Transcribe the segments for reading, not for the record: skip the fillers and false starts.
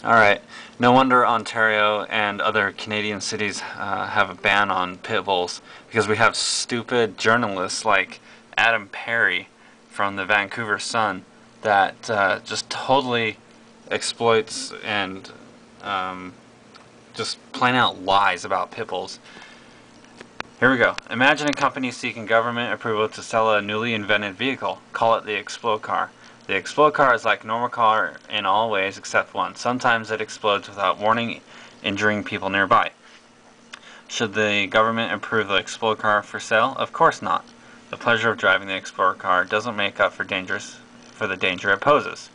Alright, no wonder Ontario and other Canadian cities have a ban on pit bulls, because we have stupid journalists like Adam Perry from the Vancouver Sun that just totally exploits and just plain out lies about pit bulls. Here we go. Imagine a company seeking government approval to sell a newly invented vehicle. Call it the Explode Car. The Explode Car is like a normal car in all ways except one. Sometimes it explodes without warning, injuring people nearby. Should the government approve the Explode Car for sale? Of course not. The pleasure of driving the Explorer Car doesn't make up for the danger it poses.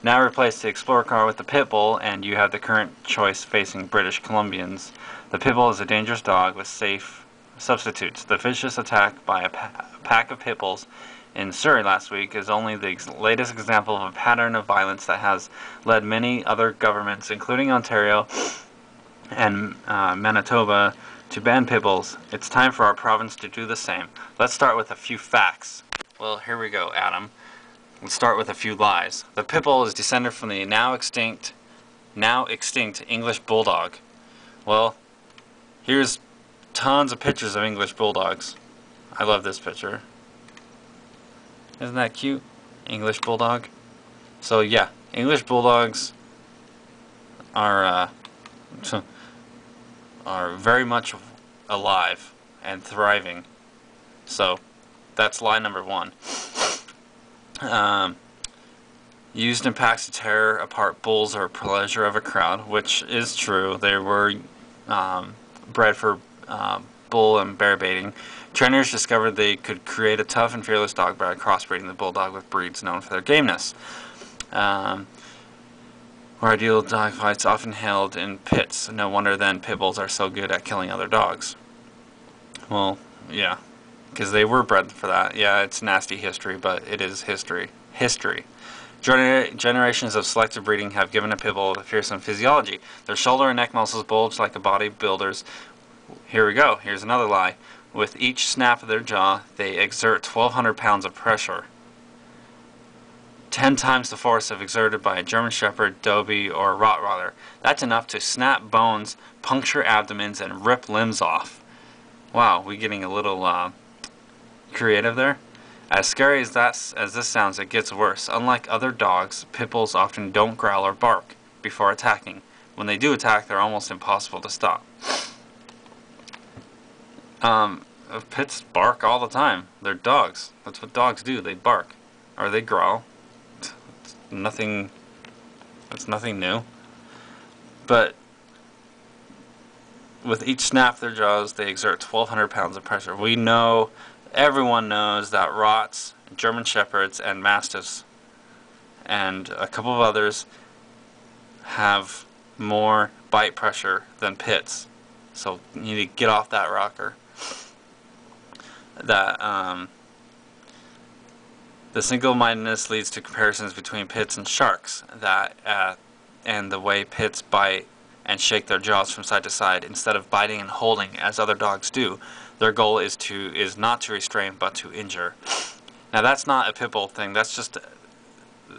Now replace the Explorer Car with the Pit Bull, and you have the current choice facing British Columbians. The Pit Bull is a dangerous dog with safe substitutes. The vicious attack by a pack of pit bulls in Surrey last week is only the latest example of a pattern of violence that has led many other governments, including Ontario and Manitoba, to ban pit bulls. It's time for our province to do the same. Let's start with a few facts. Well, here we go, Adam. Let's start with a few lies. The pit bull is descended from the now extinct English bulldog. Well, here's tons of pictures of English bulldogs. I love this picture. Isn't that cute? English bulldog. So yeah, English bulldogs are very much alive and thriving. So that's lie number one. Used in packs to tear apart bulls or pleasure of a crowd, which is true. They were bred for bull and bear baiting. Trainers discovered they could create a tough and fearless dog by crossbreeding the bulldog with breeds known for their gameness. Where ideal dog fights often held in pits. No wonder then pit bulls are so good at killing other dogs. Well, yeah, because they were bred for that. Yeah, it's nasty history, but it is history. Generations of selective breeding have given a pit bull a fearsome physiology. Their shoulder and neck muscles bulge like a bodybuilder's. Here we go. Here's another lie. With each snap of their jaw, they exert 1,200 pounds of pressure. 10 times the force exerted by a German Shepherd, Dobie, or Rottweiler. That's enough to snap bones, puncture abdomens, and rip limbs off. Wow, we getting a little creative there. As scary as this sounds, it gets worse. Unlike other dogs, pit bulls often don't growl or bark before attacking. When they do attack, they're almost impossible to stop. Pits bark all the time. They're dogs. That's what dogs do. They bark. Or they growl. It's nothing new. But with each snap of their jaws, they exert 1,200 pounds of pressure. We know, everyone knows that Rotts, German Shepherds, and Mastiffs, and a couple of others have more bite pressure than pits. So you need to get off that rocker. The single-mindedness leads to comparisons between pits and sharks, and the way pits bite and shake their jaws from side to side instead of biting and holding as other dogs do. Their goal is not to restrain but to injure. Now that's not a pit bull thing. That's just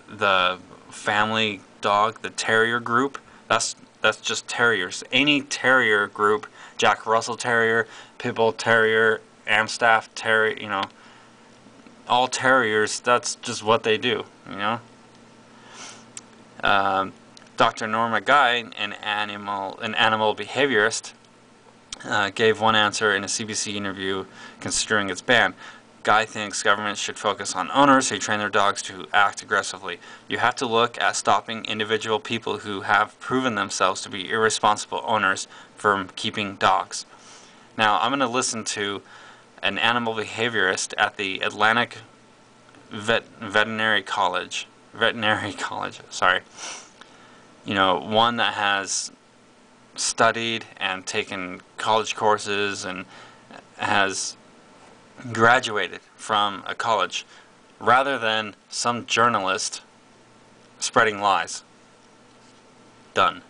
the family dog, the terrier group. That's just terriers. Any terrier group, Jack Russell Terrier, Pit Bull Terrier, Amstaff Terrier, you know, all terriers, that's just what they do, you know. Dr. Norma Guy, an animal behaviorist, gave one answer in a CBC interview considering its ban. Guy thinks governments should focus on owners who train their dogs to act aggressively. You have to look at stopping individual people who have proven themselves to be irresponsible owners from keeping dogs. Now, I'm going to listen to an animal behaviorist at the Atlantic Veterinary College, sorry. You know, one that has studied and taken college courses and has graduated from a college, rather than some journalist spreading lies. Done.